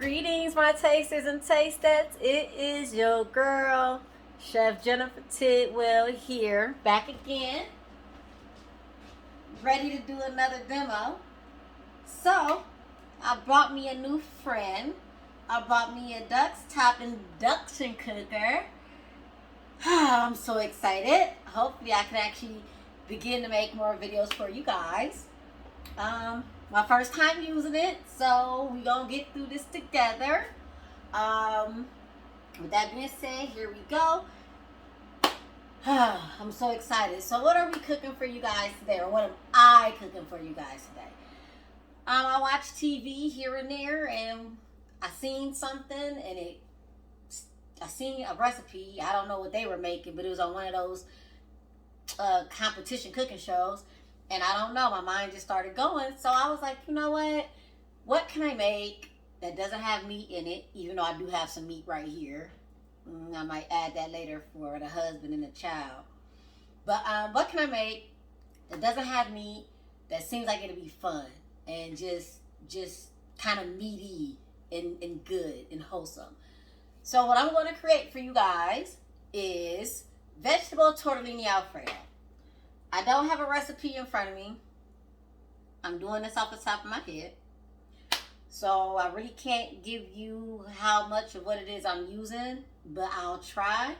Greetings, my tasters and tasters. It is your girl, Chef Jennifer Tidwell here, back again, ready to do another demo. So, I brought me a new friend. I brought me a Dutch top induction cooker. I'm so excited. Hopefully, I can actually begin to make more videos for you guys. My first time using it, so we're gonna get through this together. With that being said, here we go. I'm so excited. So what are we cooking for you guys today, or what am I cooking for you guys today? I watch TV here and there, and I seen something, and I seen a recipe. I don't know what they were making, but it was on one of those competition cooking shows. And I don't know, my mind just started going. So I was like, you know what? What can I make that doesn't have meat in it? Even though I do have some meat right here. I might add that later for the husband and the child. But what can I make that doesn't have meat, that seems like it'll be fun and just kind of meaty and good and wholesome? So what I'm going to create for you guys is Vegetable Tortellini Alfredo. I don't have a recipe in front of me. I'm doing this off the top of my head. So I really can't give you how much of what it is I'm using, but I'll try.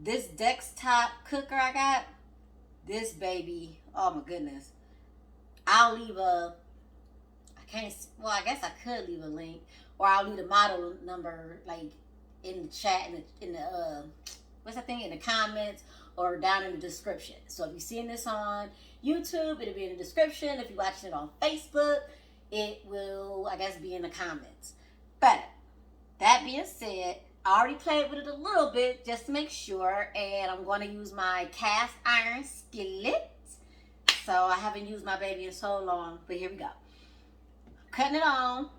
This desktop cooker I got, this baby, oh my goodness. I'll leave I guess I could leave a link, or I'll leave the model number like in the chat, in the what's that thing, in the comments, or down in the description. So if you're seeing this on YouTube, it'll be in the description. If you're watching it on Facebook, it will, I guess, be in the comments. But that being said, I already played with it a little bit just to make sure, and I'm going to use my cast iron skillet. So I haven't used my baby in so long, but here we go. Cutting it on,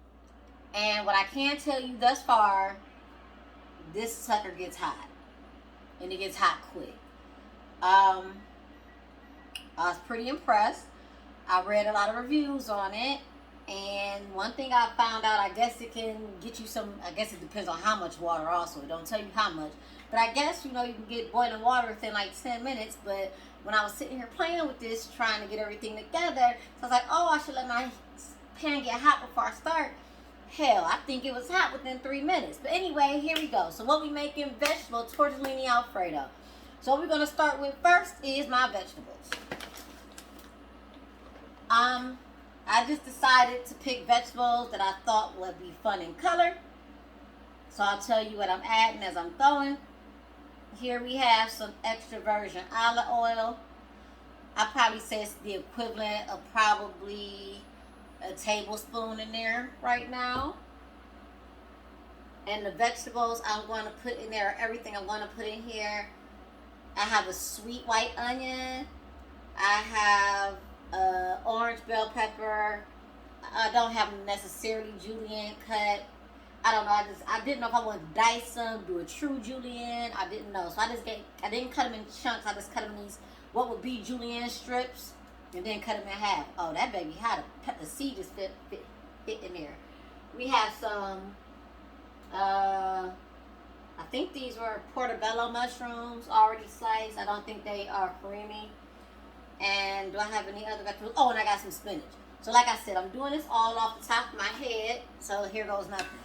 and what I can tell you thus far, this sucker gets hot, and it gets hot quick. I was pretty impressed. I read a lot of reviews on it, and one thing I found out, I guess it can get you some, I guess it depends on how much water also. It don't tell you how much, but I guess, you know, you can get boiling water within like 10 minutes, but when I was sitting here playing with this, trying to get everything together, so I was like, oh, I should let my pan get hot before I start. Hell, I think it was hot within 3 minutes. But anyway, here we go. So what we making? Vegetable Tortellini Alfredo. So what we're going to start with first is my vegetables. I just decided to pick vegetables that I thought would be fun in color. So I'll tell you what I'm adding as I'm throwing. Here we have some extra virgin olive oil. I probably say it's the equivalent of probably a tablespoon in there right now. And the vegetables I'm going to put in there, everything I'm going to put in here. I have a sweet white onion. I have orange bell pepper. I don't have necessarily julienne cut. I don't know. I didn't know if I wanted to dice them, do a true julienne. I didn't know. So I didn't cut them in chunks. I just cut them in these, what would be julienne strips, and then cut them in half. Oh, that baby had the seed just fit in there. We have some, I think these were portobello mushrooms already sliced. I don't think they are creamy. And do I have any other vegetables? Oh, and I got some spinach. So like I said, I'm doing this all off the top of my head. So here goes nothing.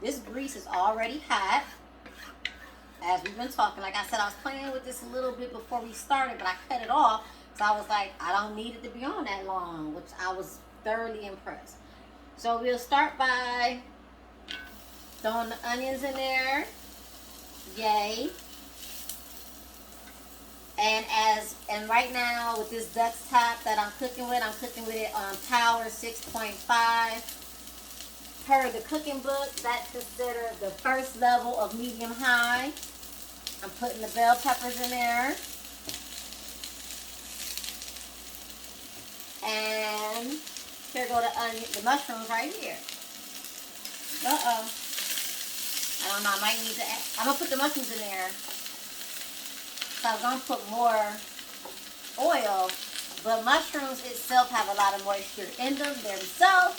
This grease is already hot. As we've been talking, like I said, I was playing with this a little bit before we started, but I cut it off. So I was like, I don't need it to be on that long, which I was thoroughly impressed. So we'll start by throwing the onions in there. Yay. And right now with this Dutch top that I'm cooking with it on power 6.5. Per the cooking book, that's considered the first level of medium high. I'm putting the bell peppers in there. And here go the mushrooms right here. I don't know, I might need to add, I'm going to put the mushrooms in there. So I'm going to put more oil, but mushrooms itself have a lot of moisture in them themselves.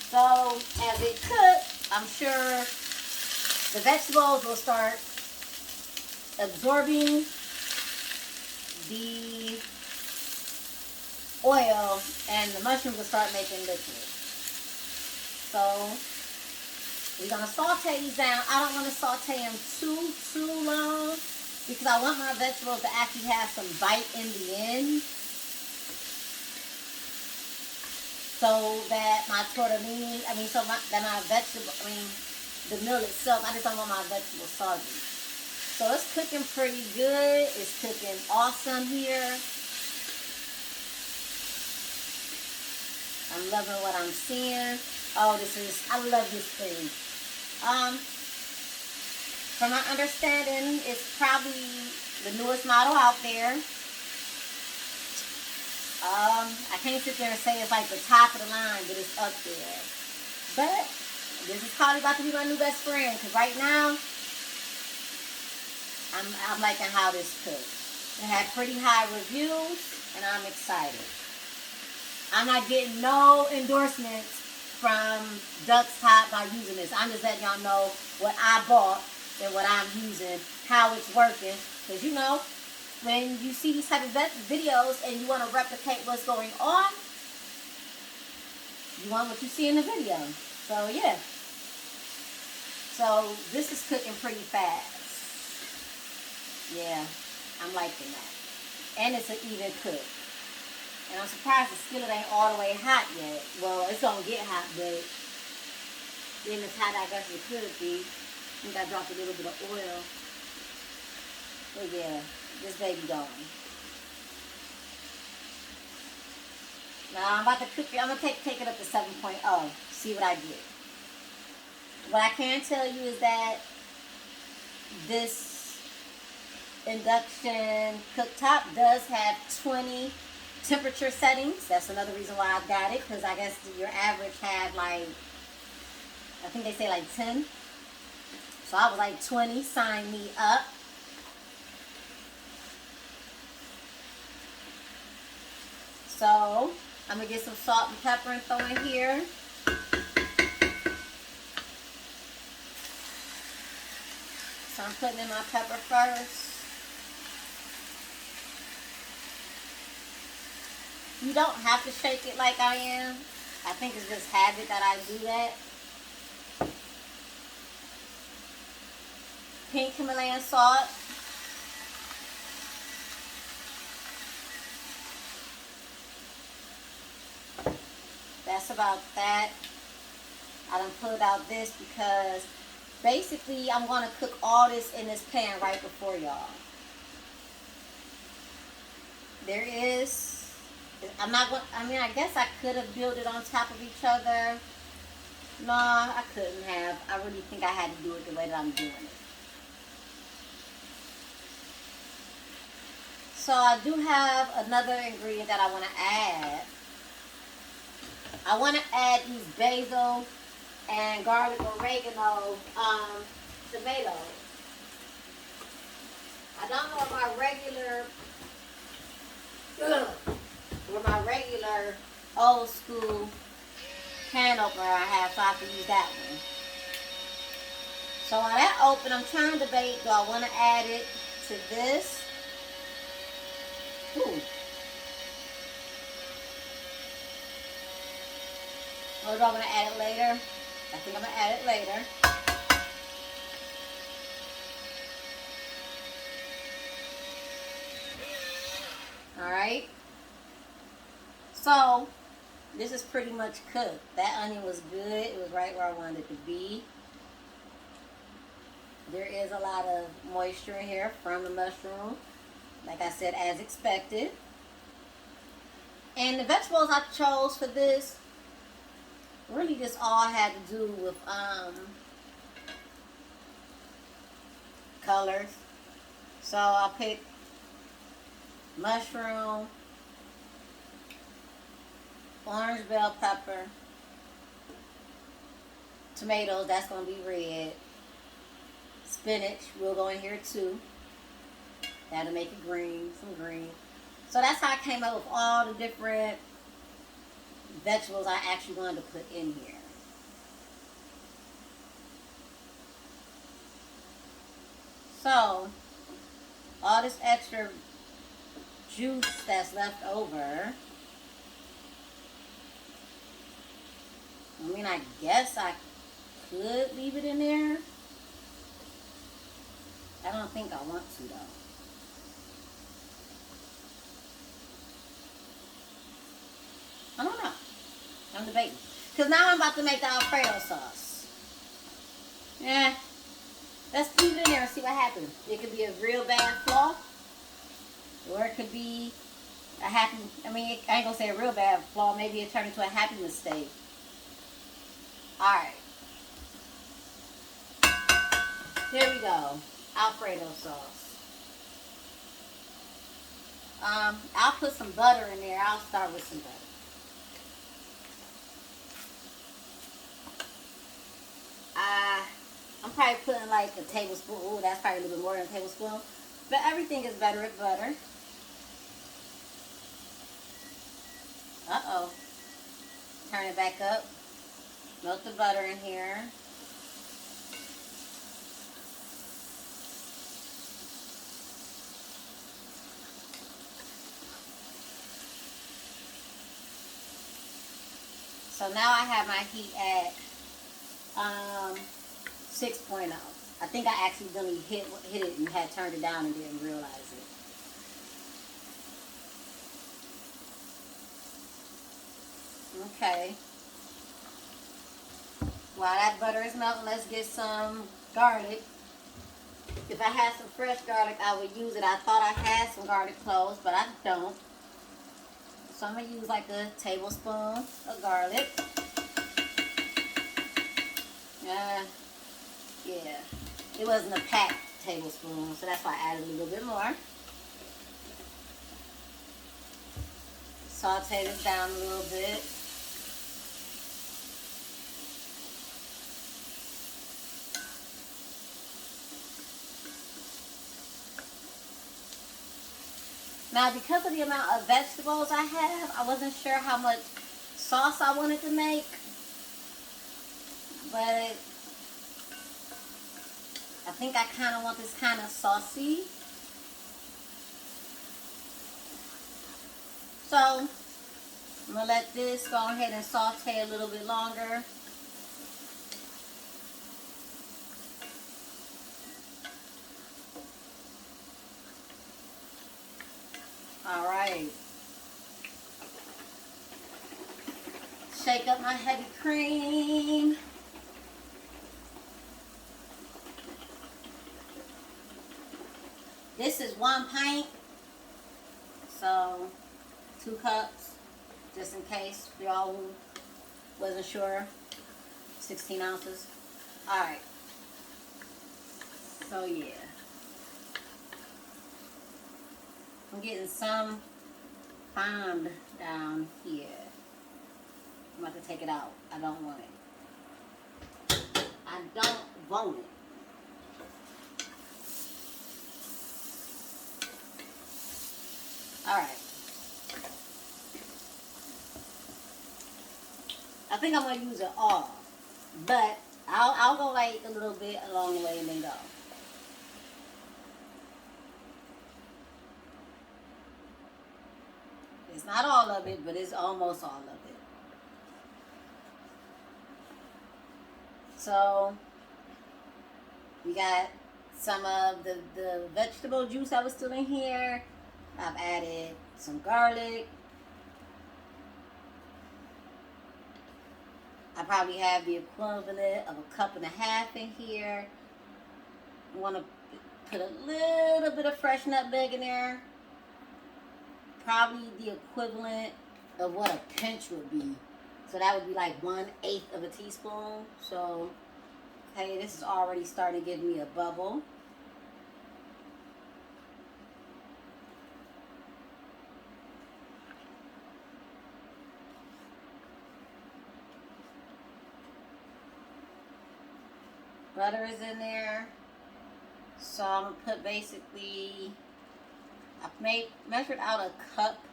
So as it cooks, I'm sure the vegetables will start absorbing the oil and the mushrooms will start making liquid. So we're going to saute these down. I don't want to saute them too long because I want my vegetables to actually have some bite in the end. So that my tortellini, the meal itself, I just don't want my vegetables soggy. So it's cooking pretty good. It's cooking awesome here. I'm loving what I'm seeing. Oh, I love this thing. From my understanding, it's probably the newest model out there. I can't sit there and say it's like the top of the line, but it's up there. But this is probably about to be my new best friend because right now, I'm liking how this cooks. It had pretty high reviews, and I'm excited. I'm not getting no endorsements from Duck's Top by using this. I'm just letting y'all know what I bought and what I'm using, how it's working. Because you know, when you see these type of videos and you want to replicate what's going on, you want what you see in the video. So yeah. So this is cooking pretty fast. Yeah, I'm liking that. And it's an even cook. And I'm surprised the skillet ain't all the way hot yet. Well, it's going to get hot, but then as hot I guess it could be. I think I dropped a little bit of oil. But yeah, this baby going. Now I'm about to cook it. I'm going to take it up to 7.0. See what I get. What I can tell you is that this induction cooktop does have 20 temperature settings. That's another reason why I got it, because I guess your average had like, I think they say like 10. So I was like 20, sign me up. So I'm gonna get some salt and pepper and throw in here. So I'm putting in my pepper first. You don't have to shake it like I am. I think it's just habit that I do that. Pink Himalayan salt. That's about that. I done pulled out this because basically I'm going to cook all this in this pan right before y'all. There is... I'm not going. I mean, I guess I could have built it on top of each other. No, I couldn't have. I really think I had to do it the way that I'm doing it. So I do have another ingredient that I want to add. I want to add these basil and garlic oregano tomatoes. I don't know if my regular old school can opener I have, so I can use that one. So while that open, I'm trying to debate, do I want to add it to this? Ooh. Or do I want to add it later? I think I'm going to add it later. Alright. So, this is pretty much cooked. That onion was good. It was right where I wanted it to be. There is a lot of moisture in here from the mushroom. Like I said, as expected. And the vegetables I chose for this really just all had to do with colors. So I picked mushroom, orange bell pepper, tomatoes, that's going to be red, spinach will go in here too, that'll make it green, some green. So that's how I came up with all the different vegetables I actually wanted to put in here. So, all this extra juice that's left over, I mean, I guess I could leave it in there. I don't think I want to, though. I don't know. I'm debating. Because now I'm about to make the Alfredo sauce. Yeah. Let's leave it in there and see what happens. It could be a real bad flaw. Or it could be a happy, I mean, I ain't gonna say a real bad flaw. Maybe it turned into a happy mistake. Alright. Here we go. Alfredo sauce. I'll put some butter in there. I'll start with some butter. I'm probably putting like a tablespoon. Ooh, that's probably a little bit more than a tablespoon. But everything is better with butter. Uh-oh. Turn it back up. Melt the butter in here. So now I have my heat at 6.0. I think I accidentally hit it and had turned it down and didn't realize it. Okay. While that butter is melting, let's get some garlic. If I had some fresh garlic, I would use it. I thought I had some garlic cloves, but I don't. So I'm going to use like a tablespoon of garlic. Yeah. It wasn't a packed tablespoon, so that's why I added a little bit more. Saute this down a little bit. Now, because of the amount of vegetables I have, I wasn't sure how much sauce I wanted to make. But I think I kind of want this kind of saucy. So, I'm going to let this go ahead and saute a little bit longer. Alright. Shake up my heavy cream. This is 1 pint. So, 2 cups. Just in case y'all wasn't sure. 16 ounces. Alright. So, yeah. I'm getting some fond down here. I'm about to take it out. I don't want it. I don't want it. Alright. I think I'm going to use it all. But I'll go like a little bit along the way and then go. It's not all of it, but it's almost all of it. So, we got some of the vegetable juice that was still in here. I've added some garlic. I probably have the equivalent of a 1.5 cups in here. I want to put a little bit of fresh nutmeg in there. Probably the equivalent of what a pinch would be. So that would be like 1/8 of a teaspoon. So, okay, this is already starting to give me a bubble. Butter is in there. So I'm going to put basically, I've measured out 1 cup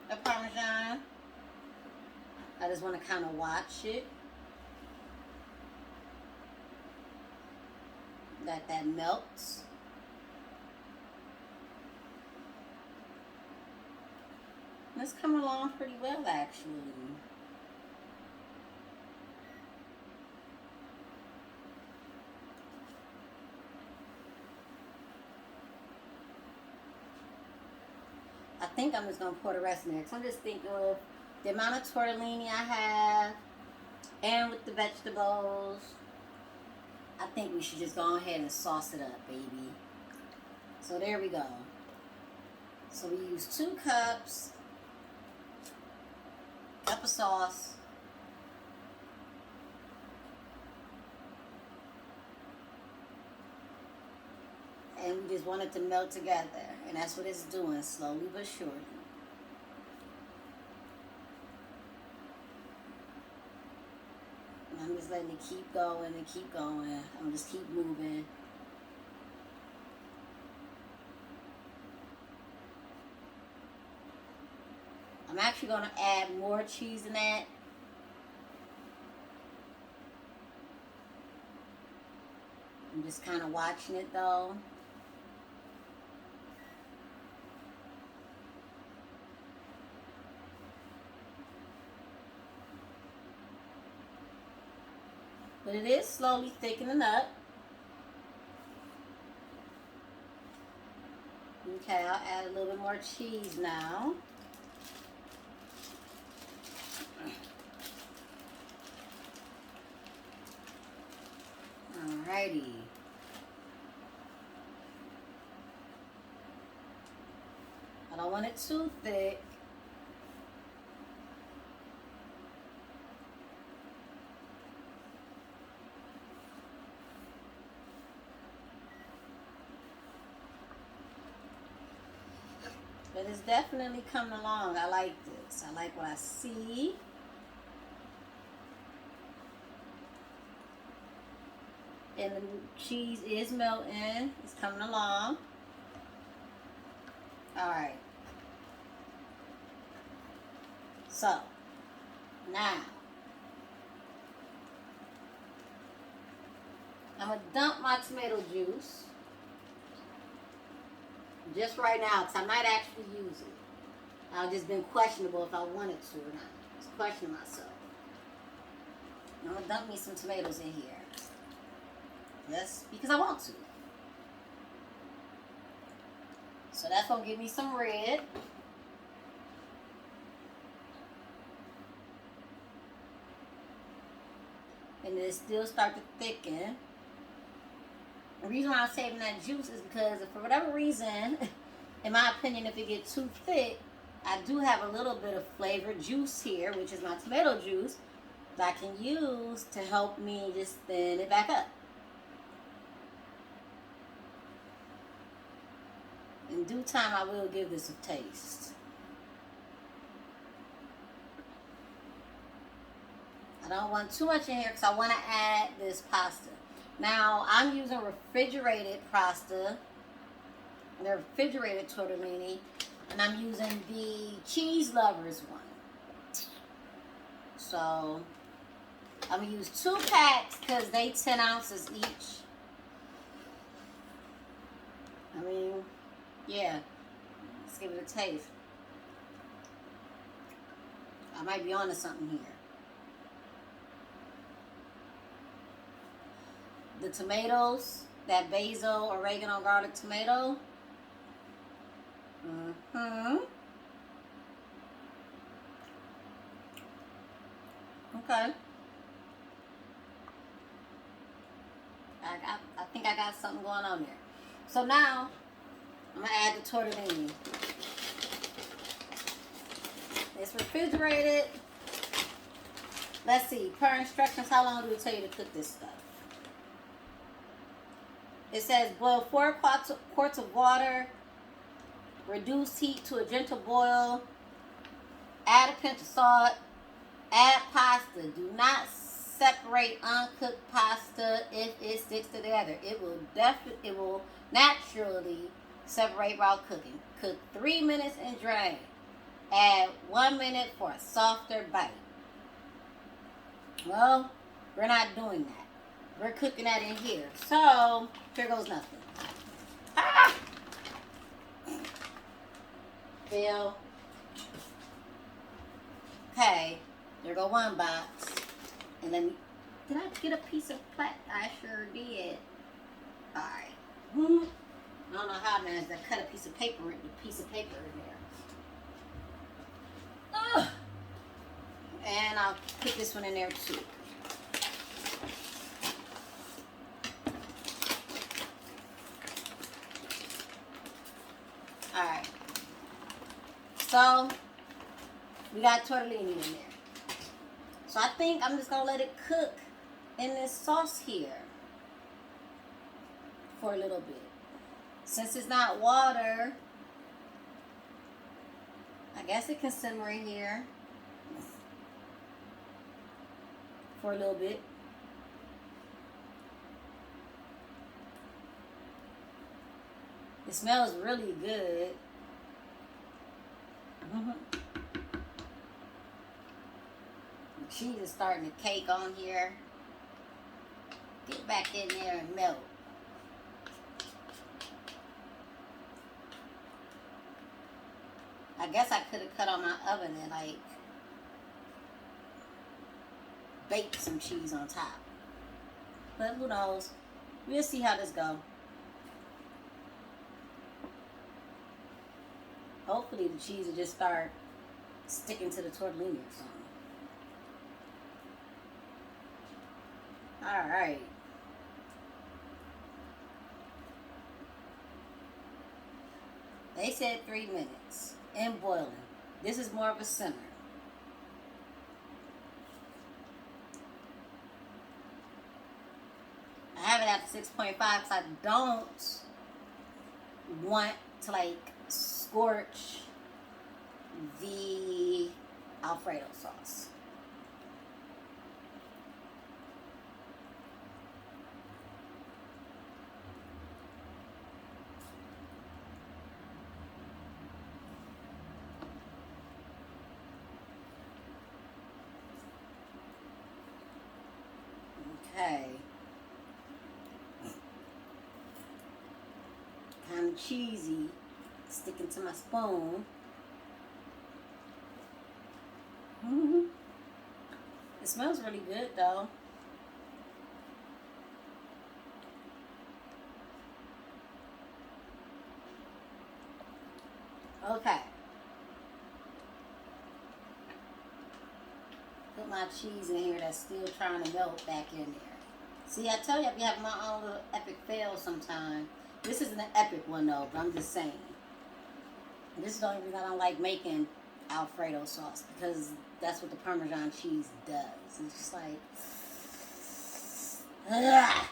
of Parmesan. I just want to kind of watch it. Let that melts. It's coming along pretty well, actually. I think I'm just going to pour the rest next. I'm just thinking of the amount of tortellini I have and with the vegetables. I think we should just go ahead and sauce it up, baby. So there we go. So we use 2 cups, cup of sauce. And we just want it to melt together. And that's what it's doing, slowly but surely. And I'm just letting it keep going and keep going. I'm just keep moving. I'm actually going to add more cheese in that. I'm just kind of watching it though. But it is slowly thickening up. Okay, I'll add a little bit more cheese now. Alrighty. I don't want it too thick. But it's definitely coming along. I like this. I like what I see. And the cheese is melting. It's coming along. Alright. So, now, I'm going to dump my tomato juice. Just right now, because I might actually use it. I've just been questionable if I wanted to or not. Just questioning myself. I'm going to dump me some tomatoes in here. Yes, because I want to. So that's going to give me some red. And it still start to thicken. The reason why I'm saving that juice is because if for whatever reason, in my opinion, if it gets too thick, I do have a little bit of flavored juice here, which is my tomato juice, that I can use to help me just thin it back up. In due time, I will give this a taste. I don't want too much in here because I want to add this pasta. Now, I'm using refrigerated pasta, the refrigerated tortellini, and I'm using the Cheese Lovers one. So, I'm going to use 2 packs because they 10 ounces each. I mean, yeah, let's give it a taste. I might be onto something here. The tomatoes, that basil, oregano, garlic tomato. Okay. I think I got something going on there. So now, I'm going to add the tortellini. It's refrigerated. Let's see, per instructions, how long do it tell you to cook this stuff? It says boil 4 quarts of water, reduce heat to a gentle boil, add a pinch of salt, add pasta. Do not separate uncooked pasta if it sticks together. It will naturally separate while cooking. Cook 3 minutes and drain. Add 1 minute for a softer bite. Well, we're not doing that. We're cooking that in here. So, here goes nothing. Ah! Fail. Okay, there go one box. And then, did I get a piece of plastic? I sure did. Alright. I don't know how I managed to cut a piece of paper in there. Ugh. And I'll put this one in there too. Alright. So, we got tortellini in there. So I think I'm just going to let it cook in this sauce here for a little bit. Since it's not water, I guess it can simmer in here for a little bit. It smells really good. The cheese is starting to cake on here. Get back in there and melt. I guess I could have cut on my oven and like baked some cheese on top. But who knows? We'll see how this goes. Hopefully the cheese will just start sticking to the tortellini or something. Alright. They said 3 minutes and boiling. This is more of a simmer. I have it at 6.5 because I don't want to like scorch the Alfredo sauce. Okay. Kind of cheesy, sticking to my spoon. It smells really good though. Okay. Put my cheese in here that's still trying to melt back in there. See, I tell you, I be having my own little epic fail sometime. This isn't an epic one though, but I'm just saying. This is the only reason I don't like making Alfredo sauce, because that's what the Parmesan cheese does. It's just like, ugh.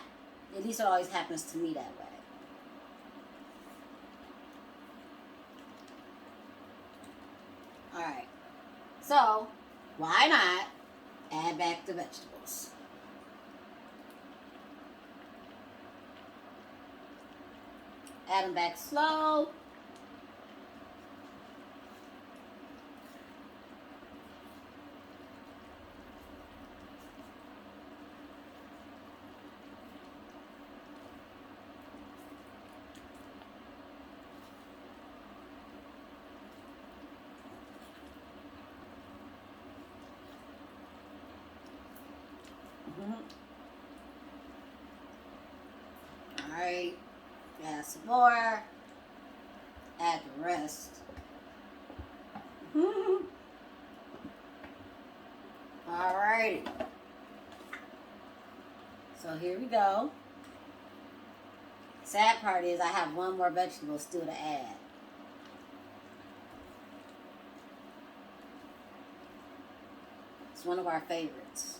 At least it always happens to me that way. Alright. So, why not add back the vegetables? Add them back slow. Alright, add some more, add the rest. Alrighty. So here we go. Sad part is I have one more vegetable still to add. It's one of our favorites.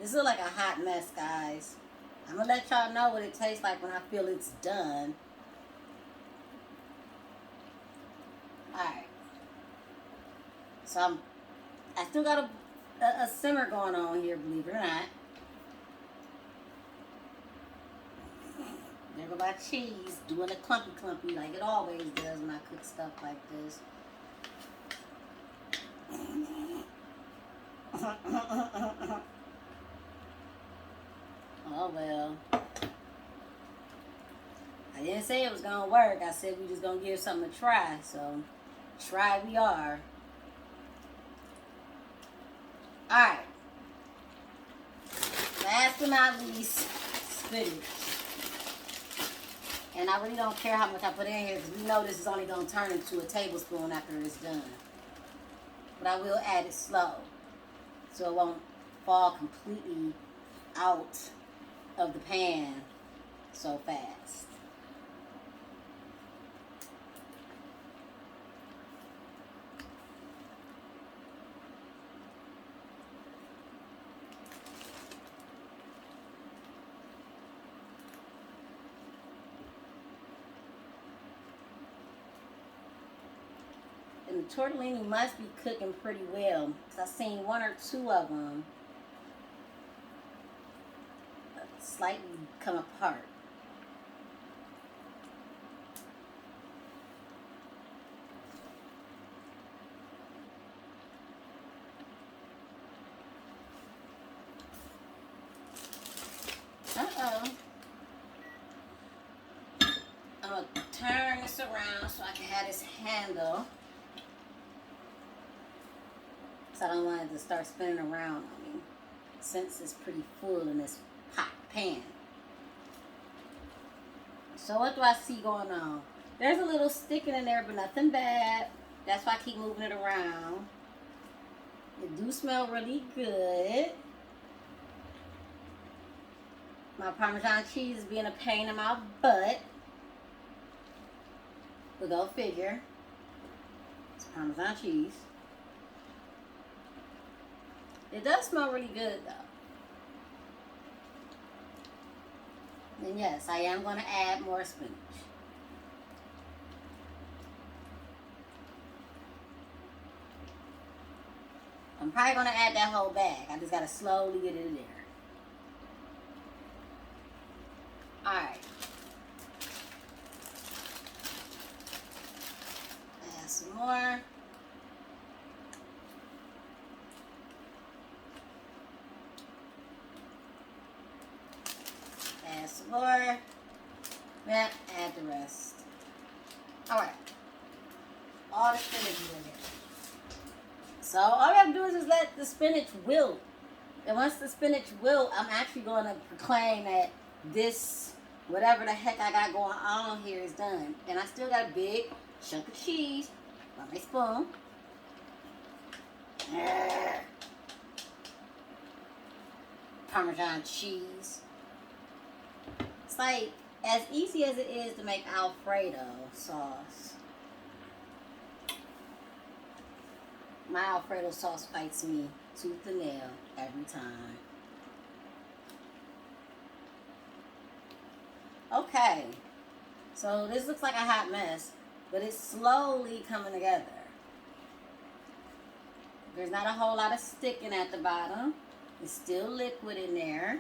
This looks like a hot mess, guys. I'm going to let y'all know what it tastes like when I feel it's done. Alright. So I still got a simmer going on here, believe it or not. There go my cheese, doing a clumpy like it always does when I cook stuff like this. Oh well. I didn't say it was gonna work. I said we just gonna give something a try. So try we are. Alright. Last but not least, spinach. And I really don't care how much I put in here because we know this is only gonna turn into a tablespoon after it's done. But I will add it slow so it won't fall completely out of the pan so fast. And the tortellini must be cooking pretty well because I've seen one or two of them slightly come apart. Uh-oh. I'm going to turn this around so I can have this handle. So I don't want it to start spinning around on me since it's pretty full in this pan. So what do I see going on? There's a little sticking in there, but nothing bad. That's why I keep moving it around. It do smell really good. My Parmesan cheese is being a pain in my butt. But go figure. It's Parmesan cheese. It does smell really good though. And yes, I am going to add more spinach. I'm probably going to add that whole bag. I just got to slowly get it in there. Alright. Add some more. Add some more. Then add the rest. Alright. All the spinach is in there. So all you have to do is just let the spinach wilt. And once the spinach wilt, I'm actually going to proclaim that this, whatever the heck I got going on here, is done. And I still got a big chunk of cheese on my spoon. Parmesan cheese. It's like as easy as it is to make Alfredo sauce. My Alfredo sauce fights me tooth and nail every time. Okay, so this looks like a hot mess, but it's slowly coming together. There's not a whole lot of sticking at the bottom. It's still liquid in there.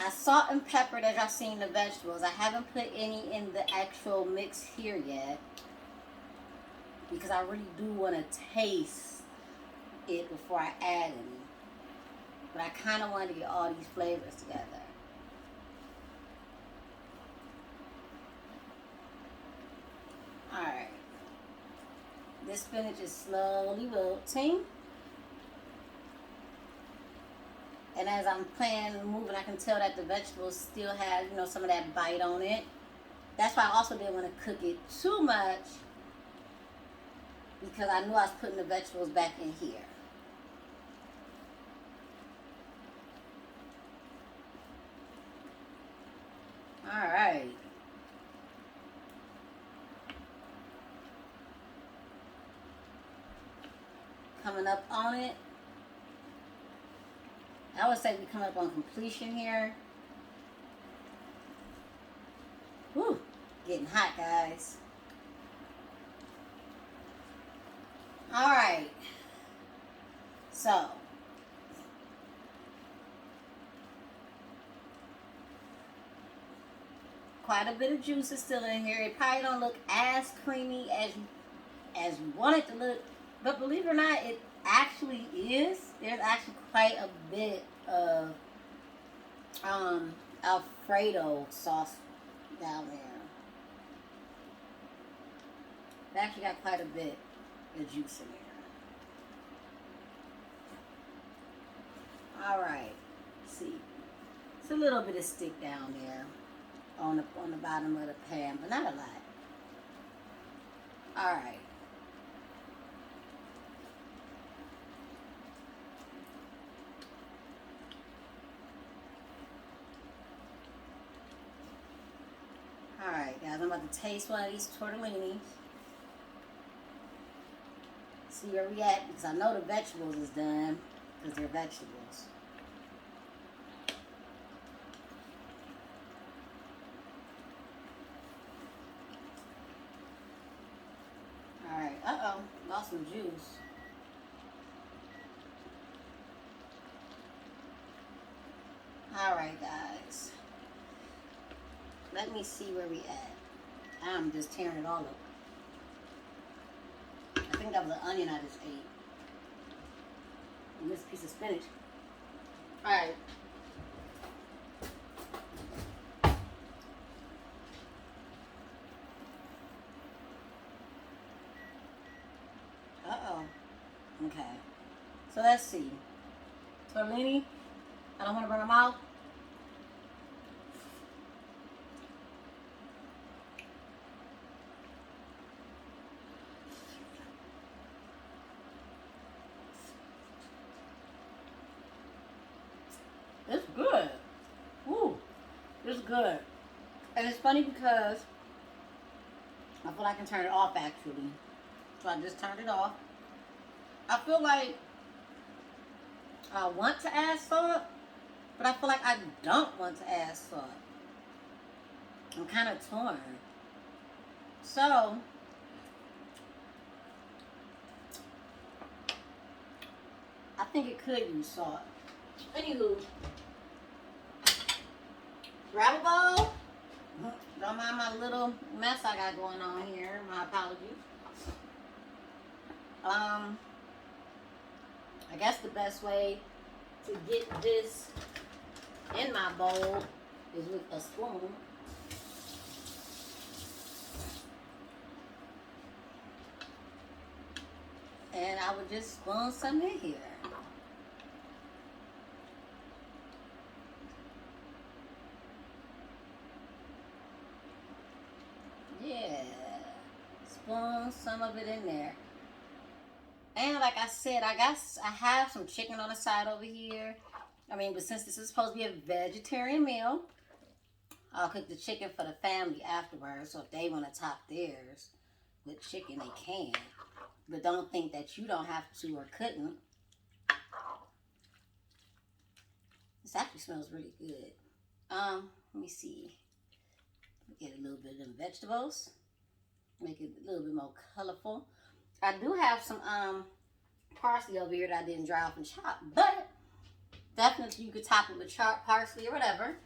I salt and peppered as y'all seen the vegetables. I haven't put any in the actual mix here yet because I really do want to taste it before I add any. But I kind of wanted to get all these flavors together. Alright. This spinach is slowly wilting. And as I'm playing and moving, I can tell that the vegetables still have, you know, some of that bite on it. That's why I also didn't want to cook it too much, because I knew I was putting the vegetables back in here. Alright. Coming up on it. I would say we come up on completion here. Whew, getting hot, guys. Alright. So. Quite a bit of juice is still in here. It probably don't look as creamy as you want it to look. But believe it or not, it actually is. There's actually quite a bit of Alfredo sauce down there. It actually got quite a bit of juice in there. All right. See, it's a little bit of stick down there on the bottom of the pan, but not a lot. All right. All right, guys, I'm about to taste one of these tortellinis. See where we at, because I know the vegetables is done, because they're vegetables. All right, lost some juice. All right, guys. Let me see where we at. I'm just tearing it all up. I think that was an onion I just ate. And this piece of spinach. All right. Okay. So let's see. Tortellini. I don't want to burn them out. It's good. Ooh, it's good. And it's funny because I feel like I can turn it off actually. So I just turned it off. I feel like I want to add salt, but I feel like I don't want to add salt. I'm kind of torn. So, I think it could use salt. Anywho, grab a bowl. Don't mind my little mess I got going on here. My apologies. I guess the best way to get this in my bowl is with a spoon. And I would just spoon some in here. Yeah. Spoon some of it in there. And like I said, I have some chicken on the side over here. I mean, but since this is supposed to be a vegetarian meal, I'll cook the chicken for the family afterwards. So if they want to top theirs with chicken, they can. But don't think that you don't have to or couldn't. This actually smells really good. Let me see. Get a little bit of them vegetables. Make it a little bit more colorful. I do have some parsley over here that I didn't dry off and chop, but definitely you could top it with chopped parsley or whatever.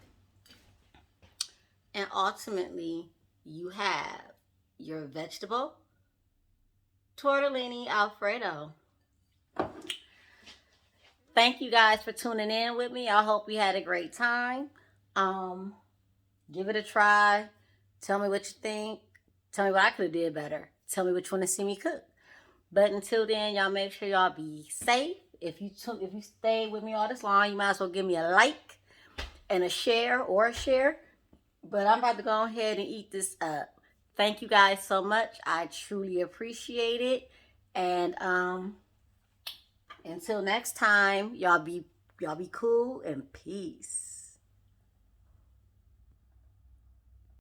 And ultimately, you have your vegetable tortellini Alfredo. Thank you guys for tuning in with me. I hope you had a great time. Give it a try. Tell me what you think. Tell me what I could have did better. Tell me what you want to see me cook. But until then, y'all make sure y'all be safe. If you stayed with me all this long, you might as well give me a like and a share or a share. But I'm about to go ahead and eat this up. Thank you guys so much. I truly appreciate it. And until next time, y'all be cool and peace.